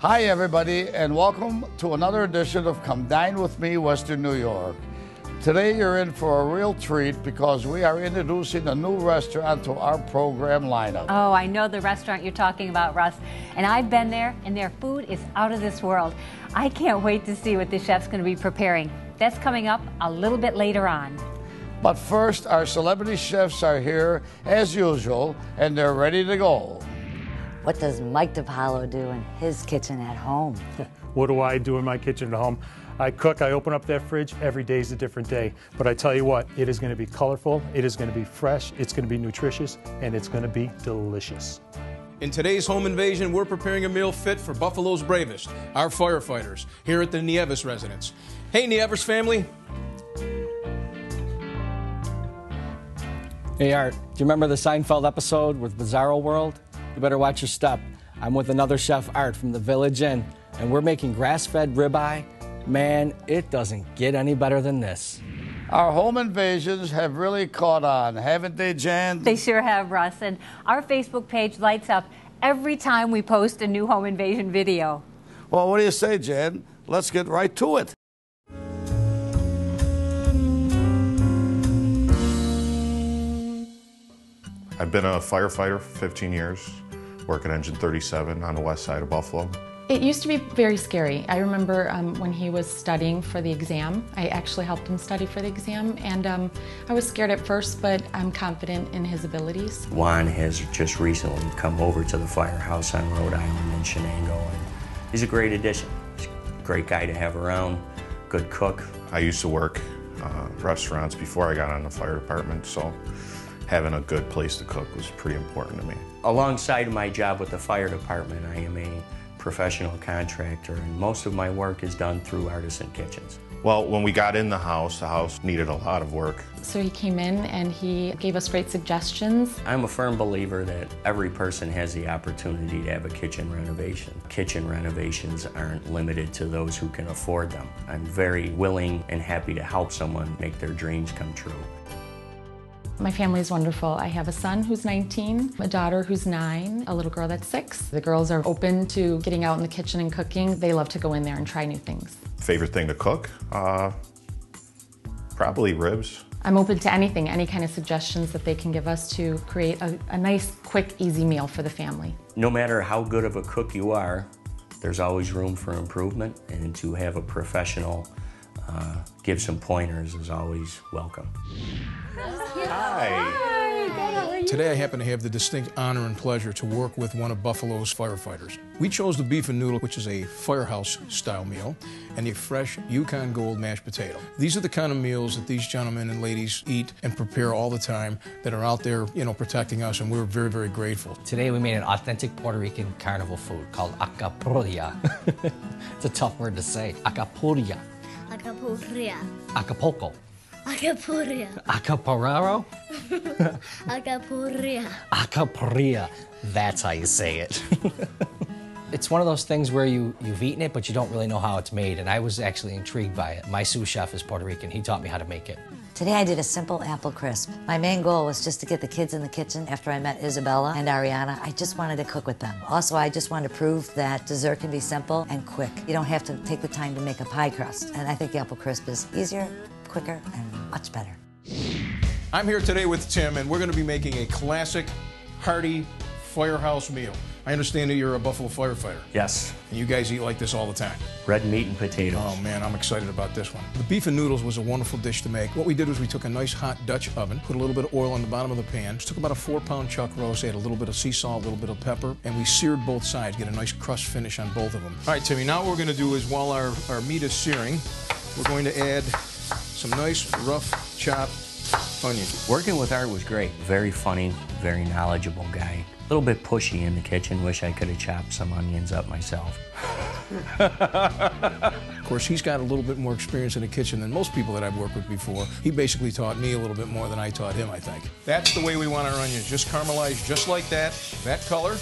Hi everybody, and welcome to another edition of Come Dine With Me, Western New York. Today you're in for a real treat because we are introducing a new restaurant to our program lineup. Oh, I know the restaurant you're talking about, Russ, and I've been there, and their food is out of this world. I can't wait to see what the chef's going to be preparing. That's coming up a little bit later on. But first, our celebrity chefs are here as usual, and they're ready to go. What does Mike DiPaolo do in his kitchen at home? What do I do in my kitchen at home? I cook, I open up that fridge, every day is a different day. But I tell you what, it is going to be colorful, it is going to be fresh, it's going to be nutritious, and it's going to be delicious. In today's home invasion, we're preparing a meal fit for Buffalo's bravest, our firefighters, here at the Nieves residence. Hey, Nieves family. Hey, Art, do you remember the Seinfeld episode with Bizarro World? You better watch your step. I'm with another chef, Art, from the Village Inn, and we're making grass-fed ribeye. Man, it doesn't get any better than this. Our home invasions have really caught on, haven't they, Jan? They sure have, Russ, and our Facebook page lights up every time we post a new home invasion video. Well, what do you say, Jan? Let's get right to it. I've been a firefighter for 15 years, work at Engine 37 on the west side of Buffalo. It used to be very scary. I remember when he was studying for the exam. I actually helped him study for the exam, and I was scared at first, but I'm confident in his abilities. Juan has just recently come over to the firehouse on Rhode Island in Shenango, and he's a great addition. He's a great guy to have around, good cook. I used to work restaurants before I got on the fire department, so having a good place to cook was pretty important to me. Alongside my job with the fire department, I am a professional contractor, and most of my work is done through Artisan Kitchens. Well, when we got in the house needed a lot of work. So he came in and he gave us great suggestions. I'm a firm believer that every person has the opportunity to have a kitchen renovation. Kitchen renovations aren't limited to those who can afford them. I'm very willing and happy to help someone make their dreams come true. My family is wonderful. I have a son who's 19, a daughter who's 9, a little girl that's 6. The girls are open to getting out in the kitchen and cooking. They love to go in there and try new things. Favorite thing to cook? Probably ribs. I'm open to anything, any kind of suggestions that they can give us to create a nice, quick, easy meal for the family. No matter how good of a cook you are, there's always room for improvement, and to have a professional give some pointers is always welcome. Hi. Today I happen to have the distinct honor and pleasure to work with one of Buffalo's firefighters. We chose the beef and noodle, which is a firehouse-style meal, and the fresh Yukon Gold mashed potato. These are the kind of meals that these gentlemen and ladies eat and prepare all the time that are out there, you know, protecting us, and we're very, very grateful. Today we made an authentic Puerto Rican carnival food called acapulco. It's a tough word to say. Acapulco. Acapulco. Acapulco. Acapulco. Acapararo? Acapulco. Acaparia. That's how you say it. It's one of those things where you've eaten it, but you don't really know how it's made, and I was actually intrigued by it. My sous chef is Puerto Rican. He taught me how to make it. Today I did a simple apple crisp. My main goal was just to get the kids in the kitchen after I met Isabella and Ariana. I just wanted to cook with them. Also, I just wanted to prove that dessert can be simple and quick. You don't have to take the time to make a pie crust. And I think the apple crisp is easier, quicker, and much better. I'm here today with Tim, and we're going to be making a classic, hearty firehouse meal. I understand that you're a Buffalo firefighter. Yes. And you guys eat like this all the time. Red meat and potatoes. Oh man, I'm excited about this one. The beef and noodles was a wonderful dish to make. What we did was we took a nice hot Dutch oven, put a little bit of oil on the bottom of the pan, took about a 4-pound chuck roast, add a little bit of sea salt, a little bit of pepper, and we seared both sides, get a nice crust finish on both of them. All right, Timmy, now what we're going to do is while our meat is searing, we're going to add some nice rough chopped onion. Working with Art was great. Very funny, very knowledgeable guy. A little bit pushy in the kitchen. Wish I could have chopped some onions up myself. Of course, he's got a little bit more experience in the kitchen than most people that I've worked with before. He basically taught me a little bit more than I taught him, I think. That's the way we want our onions, just caramelized just like that color.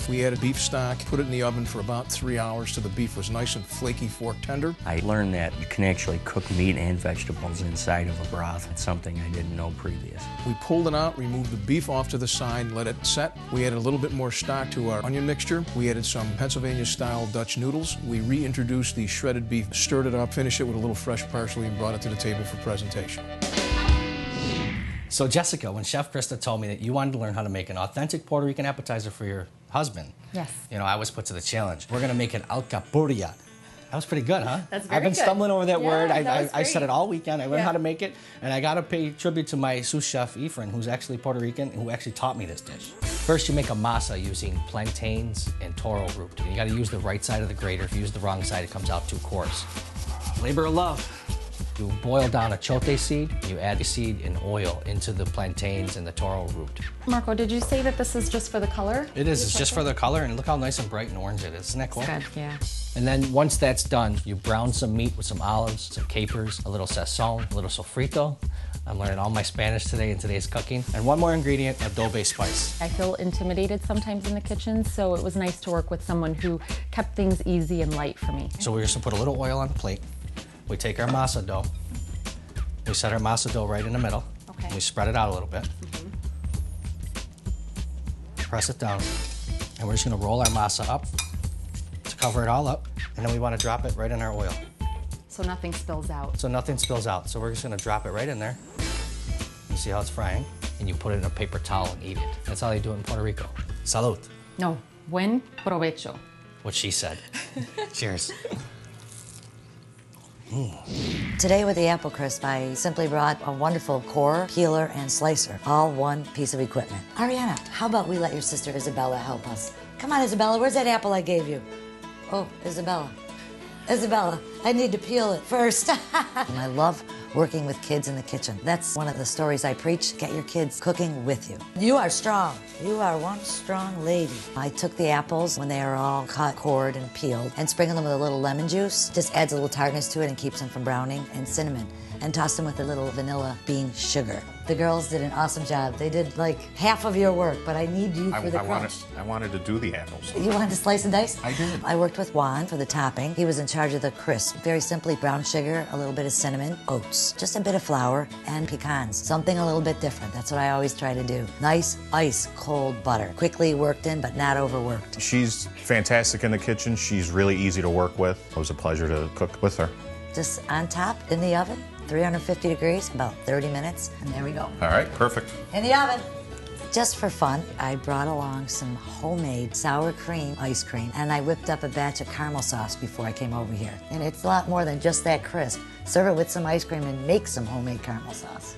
We added beef stock, put it in the oven for about 3 hours till the beef was nice and flaky, fork tender. I learned that you can actually cook meat and vegetables inside of a broth. It's something I didn't know previous. We pulled it out, removed the beef off to the side, let it set. We added a little bit more stock to our onion mixture. We added some Pennsylvania-style Dutch noodles. We reintroduced the shredded beef, stirred it up, finished it with a little fresh parsley, and brought it to the table for presentation. So Jessica, when Chef Krista told me that you wanted to learn how to make an authentic Puerto Rican appetizer for your husband, Yes. you know, I was put to the challenge. We're gonna make an alcapurria. That was pretty good, huh? That's very I've been good. stumbling over that Yeah, word. that was I said great. it all weekend. I learned Yeah. how to make it, and I gotta pay tribute to my sous chef Efren, who's actually Puerto Rican, who actually taught me this dish. First, you make a masa using plantains and toro root. You gotta use the right side of the grater. If you use the wrong side, it comes out too coarse. Labor of love. You boil down a chote seed, you add the seed in oil into the plantains and the toro root. Marco, did you say that this is just for the color? It is, it's just for the color, and look how nice and bright and orange it is. Isn't that cool? Good, yeah. And then once that's done, you brown some meat with some olives, some capers, a little sazon, a little sofrito. I'm learning all my Spanish today in today's cooking. And one more ingredient, adobe spice. I feel intimidated sometimes in the kitchen, so it was nice to work with someone who kept things easy and light for me. So we're just gonna put a little oil on the plate. We take our masa dough. We set our masa dough right in the middle. Okay. We spread it out a little bit. Press it down. And we're just gonna roll our masa up to cover it all up. And then we wanna drop it right in our oil. So nothing spills out. So nothing spills out. So we're just gonna drop it right in there. You see how it's frying? And you put it in a paper towel and eat it. That's how they do it in Puerto Rico. Salud. No, buen provecho. What she said. Cheers. Today with the apple crisp, I simply brought a wonderful core, peeler, and slicer, all one piece of equipment. Ariana, how about we let your sister Isabella help us? Come on, Isabella, where's that apple I gave you? Oh, Isabella. Isabella, I need to peel it first. I love working with kids in the kitchen. That's one of the stories I preach. Get your kids cooking with you. You are strong. You are one strong lady. I took the apples when they are all cut, cored, and peeled, and sprinkled them with a little lemon juice. Just adds a little tartness to it and keeps them from browning, and cinnamon. And tossed them with a little vanilla bean sugar. The girls did an awesome job. They did like half of your work, but I need you for the crunch. I wanted to do the apples. You wanted to slice and dice? I did. I worked with Juan for the topping. He was in charge of the crisp. Very simply, brown sugar, a little bit of cinnamon, oats, just a bit of flour, and pecans. Something a little bit different. That's what I always try to do. Nice, ice, cold butter. Quickly worked in, but not overworked. She's fantastic in the kitchen. She's really easy to work with. It was a pleasure to cook with her. Just on top, in the oven, 350 degrees, about 30 minutes, and there we go. All right, perfect. In the oven. Just for fun, I brought along some homemade sour cream ice cream, and I whipped up a batch of caramel sauce before I came over here. And it's a lot more than just that crisp. Serve it with some ice cream and make some homemade caramel sauce.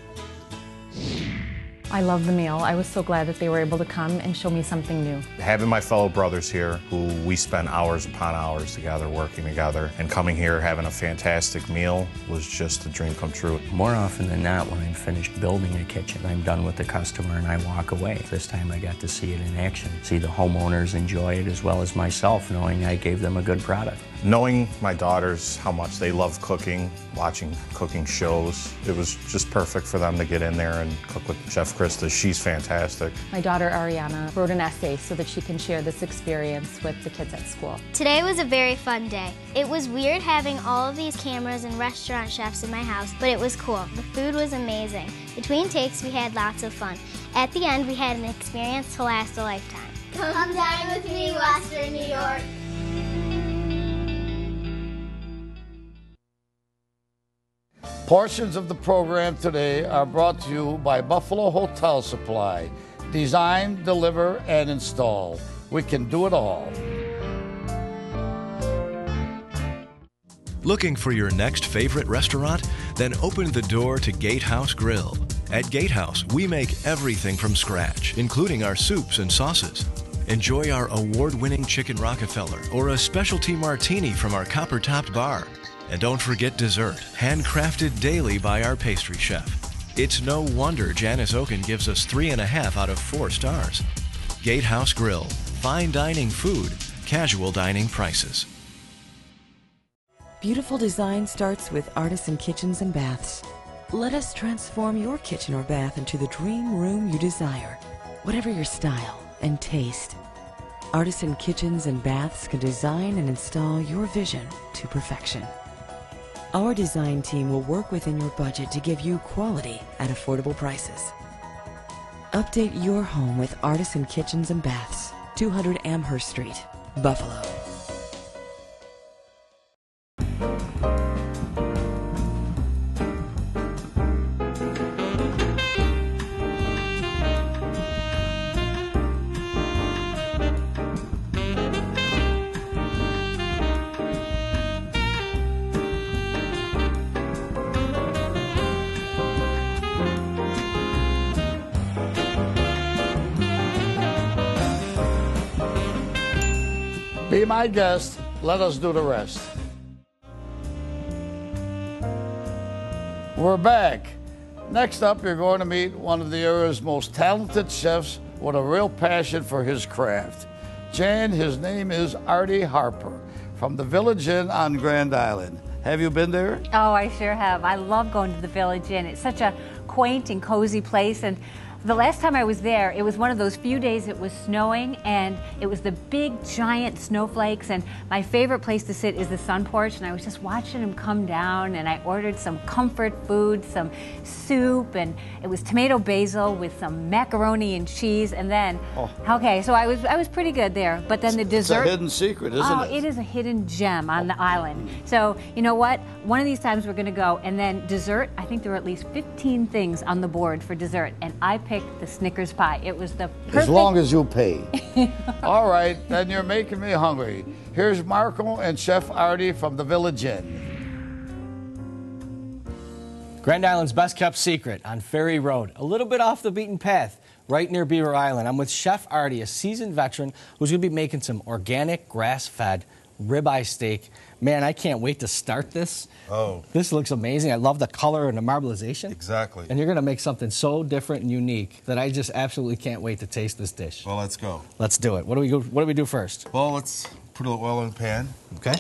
I love the meal. I was so glad that they were able to come and show me something new. Having my fellow brothers here, who we spent hours upon hours together, working together, and coming here, having a fantastic meal was just a dream come true. More often than not, when I'm finished building a kitchen, I'm done with the customer and I walk away. This time I got to see it in action, see the homeowners enjoy it as well as myself, knowing I gave them a good product. Knowing my daughters, how much they love cooking, watching cooking shows, it was just perfect for them to get in there and cook with Chef Krista. She's fantastic. My daughter Ariana wrote an essay so that she can share this experience with the kids at school. Today was a very fun day. It was weird having all of these cameras and restaurant chefs in my house, but it was cool. The food was amazing. Between takes, we had lots of fun. At the end, we had an experience to last a lifetime. Come dine with me, Western New York. Portions of the program today are brought to you by Buffalo Hotel Supply. Design, deliver, and install. We can do it all. Looking for your next favorite restaurant? Then open the door to Gatehouse Grill. At Gatehouse, we make everything from scratch, including our soups and sauces. Enjoy our award-winning Chicken Rockefeller or a specialty martini from our copper-topped bar. And don't forget dessert, handcrafted daily by our pastry chef. It's no wonder Janice Oken gives us 3.5 out of 4 stars. Gatehouse Grill, fine dining food, casual dining prices. Beautiful design starts with Artisan Kitchens and Baths. Let us transform your kitchen or bath into the dream room you desire, whatever your style and taste. Artisan Kitchens and Baths can design and install your vision to perfection. Our design team will work within your budget to give you quality at affordable prices. Update your home with Artisan Kitchens and Baths, 200 Amherst Street, Buffalo. Be my guest. Let us do the rest. We're back. Next up, you're going to meet one of the area's most talented chefs with a real passion for his craft. Jan, his name is Artie Harper from the Village Inn on Grand Island. Have you been there? Oh, I sure have. I love going to the Village Inn. It's such a quaint and cozy place. And the last time I was there, it was one of those few days it was snowing, and it was the big, giant snowflakes, and my favorite place to sit is the sun porch, and I was just watching them come down, and I ordered some comfort food, some soup, and it was tomato basil with some macaroni and cheese, and then, okay, so I was pretty good there, but then the dessert. It's a hidden secret, isn't it? It is a hidden gem on the island. So, you know what? One of these times we're gonna go, and then dessert, I think there were at least 15 things on the board for dessert, and I picked the Snickers pie. It was the perfect... As long as you pay. All right, then you're making me hungry. Here's Marco and Chef Artie from the Village Inn. Grand Island's best kept secret on Ferry Road, a little bit off the beaten path, right near Beaver Island. I'm with Chef Artie, a seasoned veteran who's going to be making some organic, grass-fed ribeye steak. Man, I can't wait to start this. Oh. This looks amazing. I love the color and the marbleization. Exactly. And you're going to make something so different and unique that I just absolutely can't wait to taste this dish. Well, let's go. Let's do it. What do we do first? Well, let's put a little oil in the pan. Okay.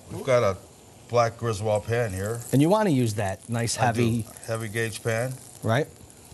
We've got a black Griswold pan here. And you want to use that nice heavy... Heavy gauge pan. Right.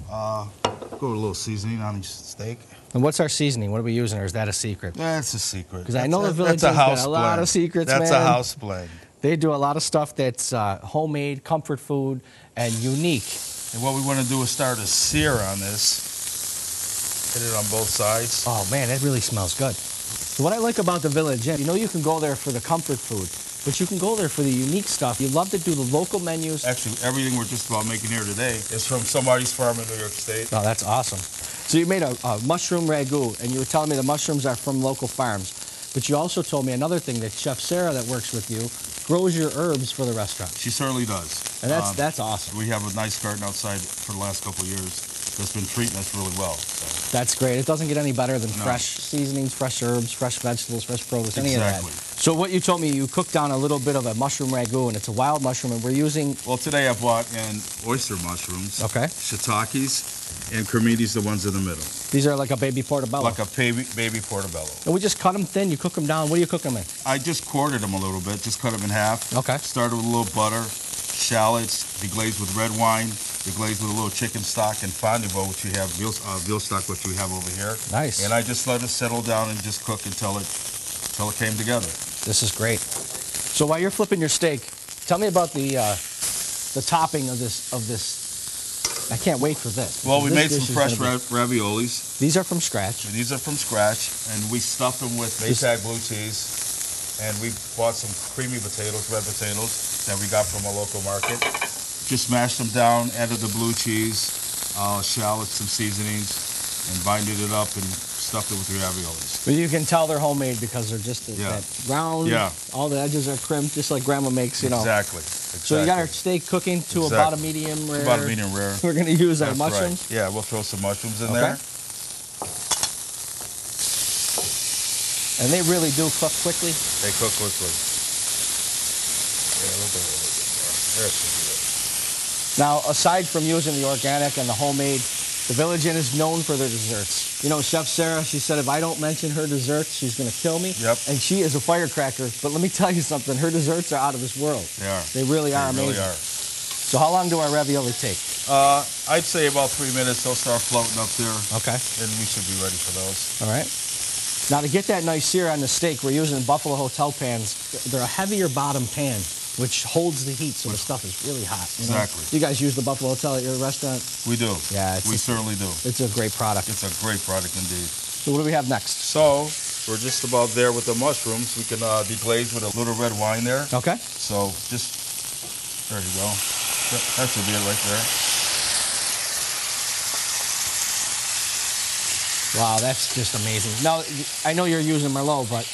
Go with a little seasoning on each steak. And what's our seasoning? What are we using, or is that a secret? That's a secret. Because I know the Village has got a lot of secrets, That's man. a house blend. They do a lot of stuff that's homemade, comfort food, and unique. And what we want to do is start a sear on this. Hit it on both sides. Oh, man, that really smells good. So what I like about the Village Inn, you know you can go there for the comfort food, but you can go there for the unique stuff. You love to do the local menus. Actually, everything we're just about making here today is from somebody's farm in New York State. Oh, that's awesome. So you made a mushroom ragu, and you were telling me the mushrooms are from local farms. But you also told me another thing, that Chef Sarah that works with you grows your herbs for the restaurant. She certainly does. And that's awesome. We have a nice garden outside for the last couple of years that's been treating us really well. So. That's great. It doesn't get any better than fresh seasonings, fresh herbs, fresh vegetables, fresh produce, any of that. So what you told me, you cooked down a little bit of a mushroom ragu, and it's a wild mushroom, and we're using... Well, today I brought in oyster mushrooms. Okay. Shiitakes. And creminis, the ones in the middle. These are like a baby portobello. Like a baby portobello. And we just cut them thin, you cook them down. What do you cook them in? I just quartered them a little bit, just cut them in half. Okay. Started with a little butter, shallots, deglazed with red wine, deglazed with a little chicken stock and fondue, which we have, veal stock, which we have over here. Nice. And I just let it settle down and just cook until it came together. This is great. So while you're flipping your steak, tell me about the topping of this. I can't wait for this. Well, we made some fresh raviolis. These are from scratch. And these are from scratch, and we stuffed them with Maytag blue cheese, and we bought some creamy potatoes, red potatoes, that we got from a local market. Just mashed them down, added the blue cheese, shallots, some seasonings, and binded it up and stuffed it with the raviolis. Well, you can tell they're homemade because they're just that round. Yeah. All the edges are crimped, just like Grandma makes, you know. Exactly. So you got our steak cooking to about a medium rare. About a medium rare. We're going to use our mushrooms. Right. Yeah, we'll throw some mushrooms in there. And they really do cook quickly. They cook quickly. Yeah, a little bit more. There should be it. Now, aside from using the organic and the homemade, the Village Inn is known for their desserts. You know, Chef Sarah, she said if I don't mention her desserts, she's going to kill me. Yep. And she is a firecracker. But let me tell you something, her desserts are out of this world. They are. They really are amazing. They really are. So how long do our ravioli take? I'd say about 3 minutes. They'll start floating up there. Okay. And we should be ready for those. All right. Now to get that nice sear on the steak, we're using Buffalo Hotel pans. They're a heavier bottom pan, which holds the heat, so the stuff is really hot. You know? Exactly. You guys use the Buffalo Hotel at your restaurant? We do. Yeah, we certainly do. It's a great product. It's a great product indeed. So what do we have next? So we're just about there with the mushrooms. We can deglaze with a little red wine there. Okay. So just, there you go. That should be it right there. Wow, that's just amazing. Now, I know you're using Merlot, but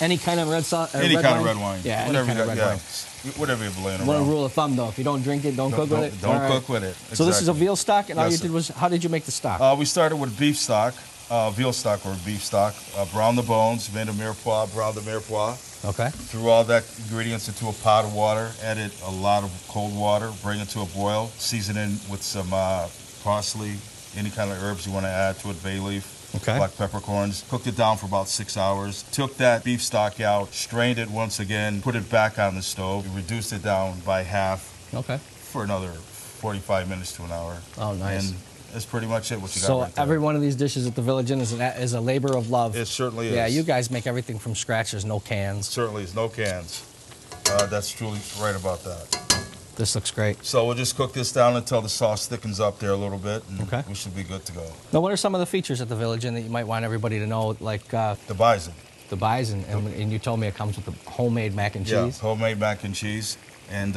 any kind of red sauce? Any kind of red wine. Yeah, whatever any kind of red wine. Whatever you're laying around. One rule of thumb, though, if you don't drink it, don't cook with it. Don't cook with it. Exactly. So this is a veal stock, and all you did was, how did you make the stock? We started with beef stock, veal stock or beef stock. Browned the bones, made a mirepoix, browned the mirepoix. Okay. Threw all that ingredients into a pot of water, added a lot of cold water, bring it to a boil, season it with some parsley, any kind of herbs you want to add to it, bay leaf. Okay. Black peppercorns. Cooked it down for about 6 hours. Took that beef stock out, strained it once again, put it back on the stove, reduced it down by half. Okay. For another 45 minutes to an hour. Oh, nice. And that's pretty much it. What you got So right there. every one of these dishes at the Village Inn is a labor of love. It certainly is. Yeah, you guys make everything from scratch. There's no cans. Certainly is no cans. That's truly right about that. This looks great. So we'll just cook this down until the sauce thickens up there a little bit, and we should be good to go. Now, what are some of the features at the Village Inn that you might want everybody to know, like the bison? The bison, and you told me it comes with the homemade mac and cheese. Yeah, homemade mac and cheese, and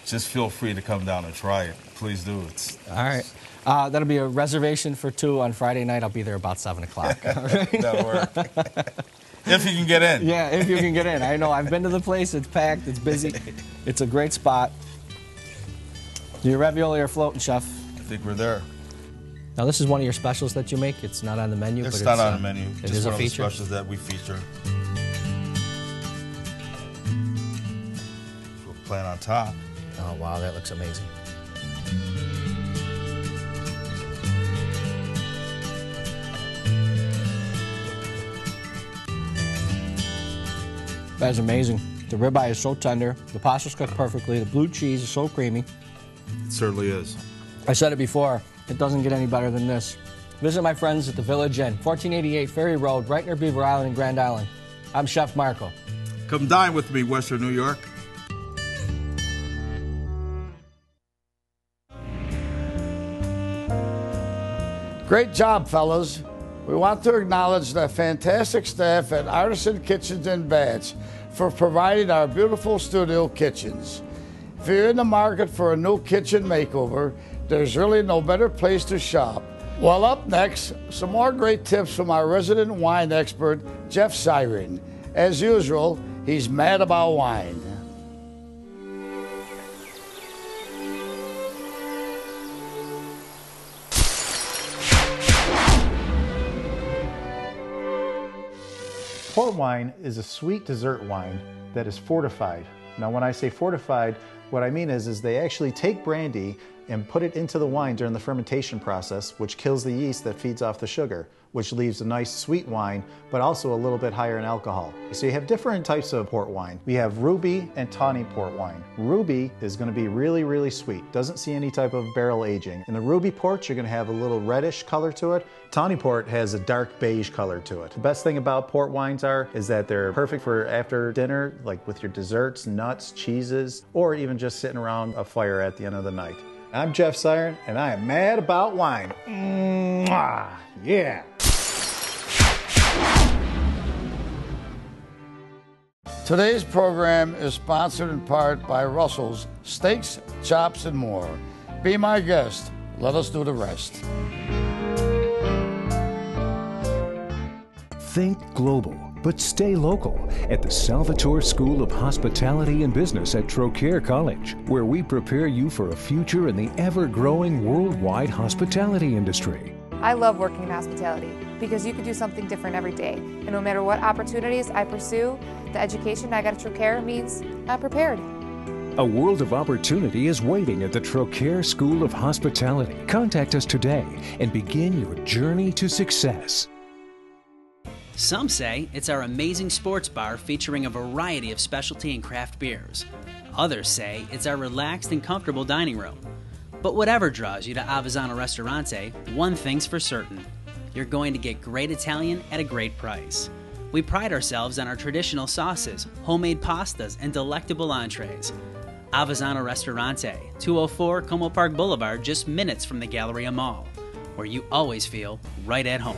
just feel free to come down and try it. Please do. All right. That'll be a reservation for 2 on Friday night. I'll be there about 7 o'clock. That'll work. If you can get in. Yeah, if you can get in. I know. I've been to the place. It's packed. It's busy. It's a great spot. Your ravioli are floating, Chef. I think we're there. Now, this is one of your specials that you make. It's not on the menu. It's not on the menu. It Just is a one of the feature. specials that we feature. We'll plan on top. Oh, wow. That looks amazing. That is amazing. The ribeye is so tender. The pasta's cooked perfectly. The blue cheese is so creamy. It certainly is. I said it before. It doesn't get any better than this. Visit my friends at the Village Inn, 1488 Ferry Road, right near Beaver Island in Grand Island. I'm Chef Marco. Come dine with me, Western New York. Great job, fellas. We want to acknowledge the fantastic staff at Artisan Kitchens and Baths for providing our beautiful studio kitchens. If you're in the market for a new kitchen makeover, there's really no better place to shop. Well, up next, some more great tips from our resident wine expert, Jeff Siren. As usual, he's mad about wine. Port wine is a sweet dessert wine that is fortified. Now, when I say fortified, what I mean is they actually take brandy and put it into the wine during the fermentation process, which kills the yeast that feeds off the sugar, which leaves a nice sweet wine, but also a little bit higher in alcohol. So you have different types of port wine. We have ruby and tawny port wine. Ruby is going to be really, really sweet. Doesn't see any type of barrel aging. In the ruby port, you're going to have a little reddish color to it. Tawny port has a dark beige color to it. The best thing about port wines is that they're perfect for after dinner, like with your desserts, nuts, cheeses, or even just sitting around a fire at the end of the night. I'm Jeff Siren, and I am mad about wine. Mwah! Yeah! Today's program is sponsored in part by Russell's Steaks, Chops, and More. Be my guest. Let us do the rest. Think global, but stay local at the Salvatore School of Hospitality and Business at Trocaire College, where we prepare you for a future in the ever-growing worldwide hospitality industry. I love working in hospitality because you can do something different every day. And no matter what opportunities I pursue, the education I got at Trocaire means I'm prepared. A world of opportunity is waiting at the Trocaire School of Hospitality. Contact us today and begin your journey to success. Some say it's our amazing sports bar featuring a variety of specialty and craft beers. Others say it's our relaxed and comfortable dining room. But whatever draws you to Avezzano Ristorante, one thing's for certain. you're going to get great Italian at a great price. We pride ourselves on our traditional sauces, homemade pastas, and delectable entrees. Avezzano Ristorante, 204 Como Park Boulevard, just minutes from the Galleria Mall, where you always feel right at home.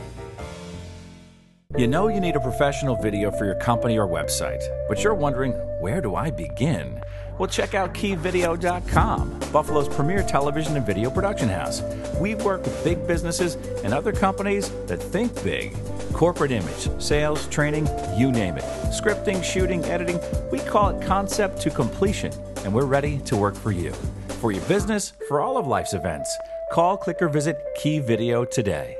You know you need a professional video for your company or website, but you're wondering, where do I begin? Well, check out KeyVideo.com, Buffalo's premier television and video production house. We work with big businesses and other companies that think big. Corporate image, sales, training, you name it. Scripting, shooting, editing, we call it concept to completion, and we're ready to work for you. For your business, for all of life's events. Call, click, or visit Key Video today.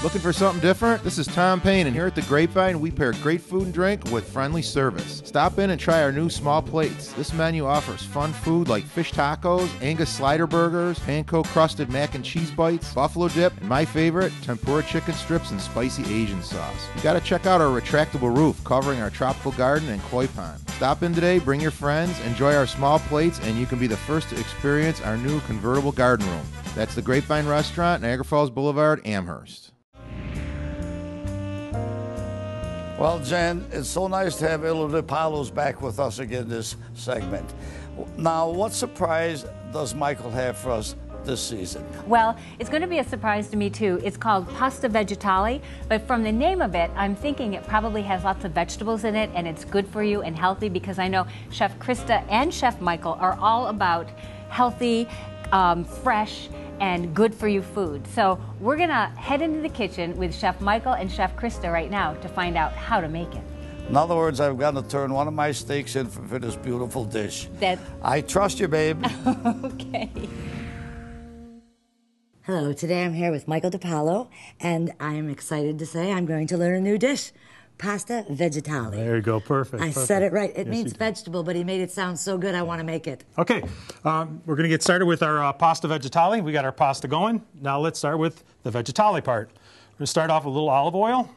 Looking for something different? This is Tom Payne, and here at the Grapevine, we pair great food and drink with friendly service. Stop in and try our new small plates. This menu offers fun food like fish tacos, Angus slider burgers, panko-crusted mac and cheese bites, buffalo dip, and my favorite, tempura chicken strips and spicy Asian sauce. You gotta check out our retractable roof covering our tropical garden and koi pond. Stop in today, bring your friends, enjoy our small plates, and you can be the first to experience our new convertible garden room. That's the Grapevine Restaurant, Niagara Falls Boulevard, Amherst. Well, Jen, it's so nice to have Ilo DiPaolo's back with us again this segment. Now, what surprise does Michael have for us this season? Well, it's going to be a surprise to me too. It's called Pasta Vegetale, but from the name of it, I'm thinking it probably has lots of vegetables in it, and it's good for you and healthy, because I know Chef Krista and Chef Michael are all about healthy, fresh, and good for you food. So we're gonna head into the kitchen with Chef Michael and Chef Krista right now to find out how to make it. In other words, I've got to turn one of my steaks in for this beautiful dish. I trust you, babe. Okay. Hello, today I'm here with Michael DiPaolo, and I'm excited to say I'm going to learn a new dish. Pasta Vegetale. There you go, perfect. I said it right. It means vegetable, but he made it sound so good I want to make it. Okay, we're going to get started with our pasta vegetale. We got our pasta going. Now let's start with the vegetale part. We're going to start off with a little olive oil.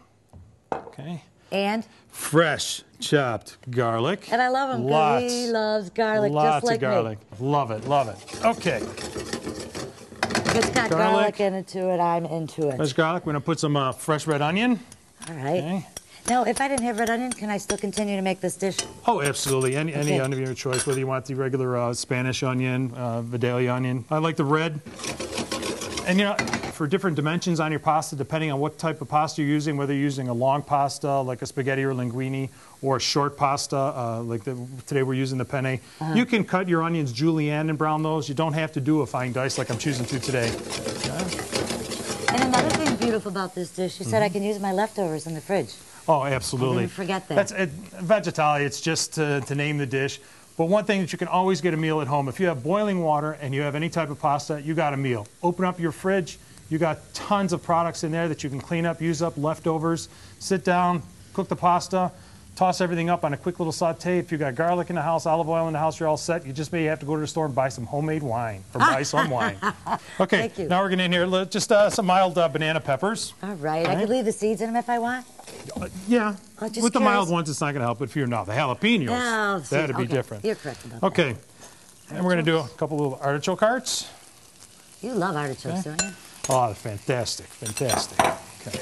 Okay. And? Fresh chopped garlic. And I love him because he loves garlic just like me. Lots of garlic. Love it, love it. Okay. If it's got garlic into it, I'm into it. Fresh garlic. We're going to put some fresh red onion. All right. Okay. Now, if I didn't have red onion, can I still continue to make this dish? Oh, absolutely. Any onion of your choice, whether you want the regular Spanish onion, Vidalia onion. I like the red. And, you know, for different dimensions on your pasta, depending on what type of pasta you're using, whether you're using a long pasta like a spaghetti or linguine, or a short pasta today we're using the penne, you can cut your onions julienne and brown those. You don't have to do a fine dice like I'm choosing to today. And another thing beautiful about this dish, you said I can use my leftovers in the fridge. Oh, absolutely. I didn't forget that. That's vegetale. It's just to name the dish. But one thing that you can always get a meal at home, if you have boiling water and you have any type of pasta, you got a meal. Open up your fridge. You got tons of products in there that you can clean up, use up, leftovers. Sit down, cook the pasta, toss everything up on a quick little saute. If you got garlic in the house, olive oil in the house, you're all set. You just may have to go to the store and buy some homemade wine, or buy some wine. Okay, Thank you. Now we're going to in here just some mild banana peppers. All right. I could leave the seeds in them if I want? Yeah. Just With the curious. mild ones, it's not going to help. But if you're not, the jalapenos, No, see, that'd be okay. different. You're correct about Okay. And we're going to do a couple of artichoke hearts. You love artichokes, don't you? Oh, fantastic, fantastic. Okay.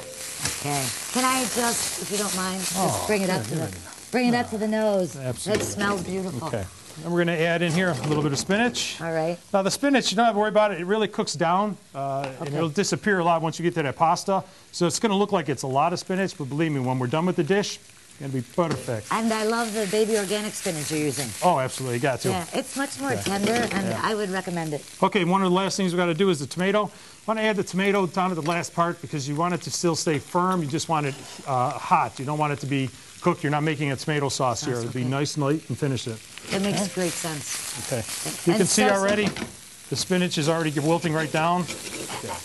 Okay. Can I just, if you don't mind, just bring it up to the nose. Absolutely. It smells beautiful. Okay. And we're going to add in here a little bit of spinach. All right. Now the spinach, you don't have to worry about it. It really cooks down, and it'll disappear a lot once you get to that pasta. So it's going to look like it's a lot of spinach, but believe me, when we're done with the dish, it's going to be perfect. And I love the baby organic spinach you're using. Oh, absolutely, you got to. Yeah, it's much more tender, and I would recommend it. Okay, one of the last things we got to do is the tomato. I want to add the tomato down to the last part because you want it to still stay firm. You just want it hot. You don't want it to be cooked. You're not making a tomato sauce here. It'll be nice and light and finish it. It makes great sense. Okay. You can see already the spinach is already wilting right down.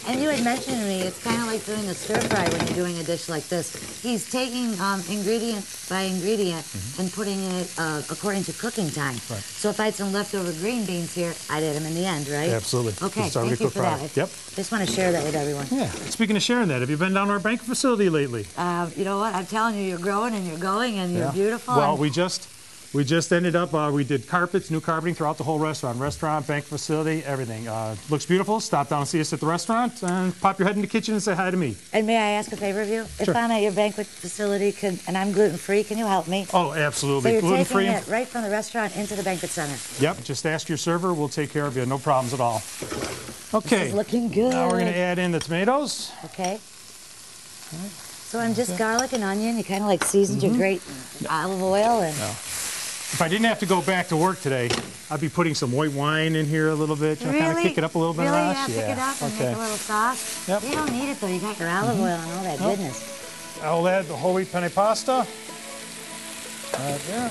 And you had mentioned to me, it's kind of like doing a stir fry when you're doing a dish like this. He's taking ingredient by ingredient and putting it according to cooking time. Right. So if I had some leftover green beans here, I'd add them in the end, right? Absolutely. Okay, It's already thank you cooked for that. product. Yep. I just want to share that with everyone. Yeah. Speaking of sharing that, have you been down to our banquet facility lately? You know what? I'm telling you, you're growing and you're going and you're beautiful. Well, we just We just ended up, we did carpets, new carpeting throughout the whole restaurant, banquet facility, everything. Looks beautiful. Stop down and see us at the restaurant and pop your head in the kitchen and say hi to me. And may I ask a favor of you? Sure. If I'm at your banquet facility and I'm gluten-free, can you help me? Oh, absolutely. So you're Gluten-free. taking it right from the restaurant into the banquet center. Yep, just ask your server. We'll take care of you. No problems at all. Okay. This is looking good. Now we're going to add in the tomatoes. Okay. So on just garlic and onion, you kind of like seasoned your great olive oil and... If I didn't have to go back to work today, I'd be putting some white wine in here a little bit. You know, kind of kick it up a little bit. Really? Ross? Yeah, pick it up and make a little sauce? Yep. You don't need it, though. You got your olive oil and all that goodness. I'll add the whole wheat penne pasta. Right there.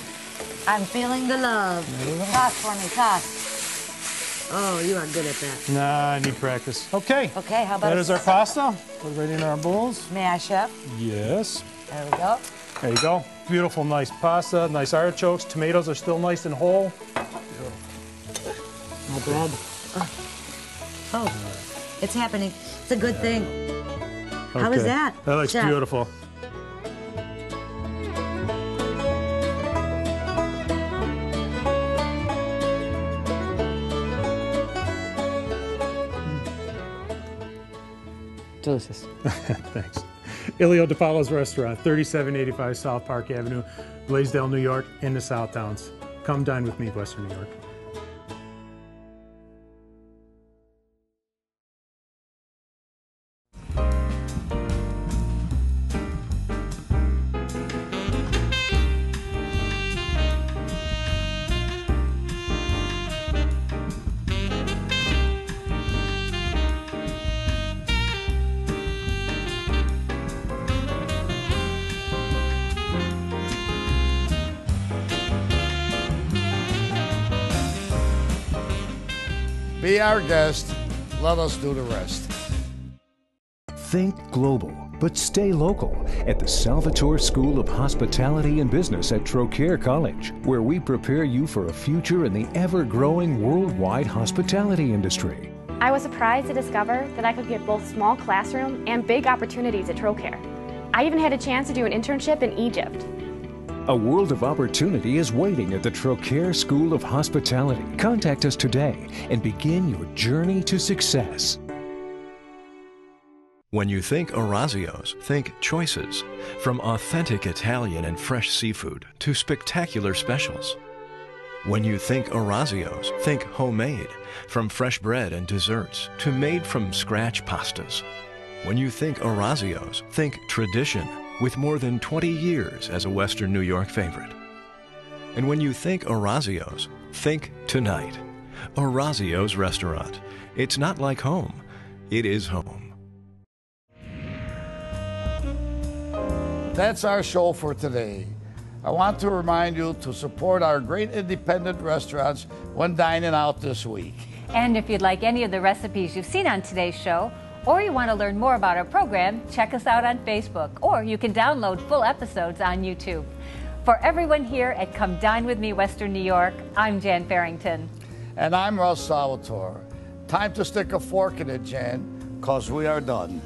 I'm feeling the love. Toss for me, toss. Oh, you are good at that. Nah, I need practice. Okay. Okay, how about that is our pasta. Put it right in our bowls. May I, chef? Yes. There we go. There you go. Beautiful, nice pasta, nice artichokes. Tomatoes are still nice and whole. My bread. Oh, it's happening. It's a good thing. How is that? That looks chef? beautiful. Delicious. Thanks. Ilio DePaulo's Restaurant, 3785 South Park Avenue, Blaisdell, New York, in the Southtowns. Come dine with me, Western New York. Be our guest. Let us do the rest. Think global, but stay local at the Salvatore School of Hospitality and Business at Trocaire College, where we prepare you for a future in the ever-growing worldwide hospitality industry. I was surprised to discover that I could get both small classroom and big opportunities at Trocaire. I even had a chance to do an internship in Egypt. A world of opportunity is waiting at the Trocaire School of Hospitality. Contact us today and begin your journey to success. When you think Orazio's, think choices. From authentic Italian and fresh seafood to spectacular specials. When you think Orazio's, think homemade. From fresh bread and desserts to made-from-scratch pastas. When you think Orazio's, think tradition, with more than 20 years as a Western New York favorite. And when you think Orazio's, think tonight. Orazio's Restaurant. It's not like home, it is home. That's our show for today. I want to remind you to support our great independent restaurants when dining out this week. And if you'd like any of the recipes you've seen on today's show, or you want to learn more about our program, check us out on Facebook, or you can download full episodes on YouTube. For everyone here at Come Dine With Me, Western New York, I'm Jan Farrington. And I'm Russ Salvatore. Time to stick a fork in it, Jan, 'cause we are done.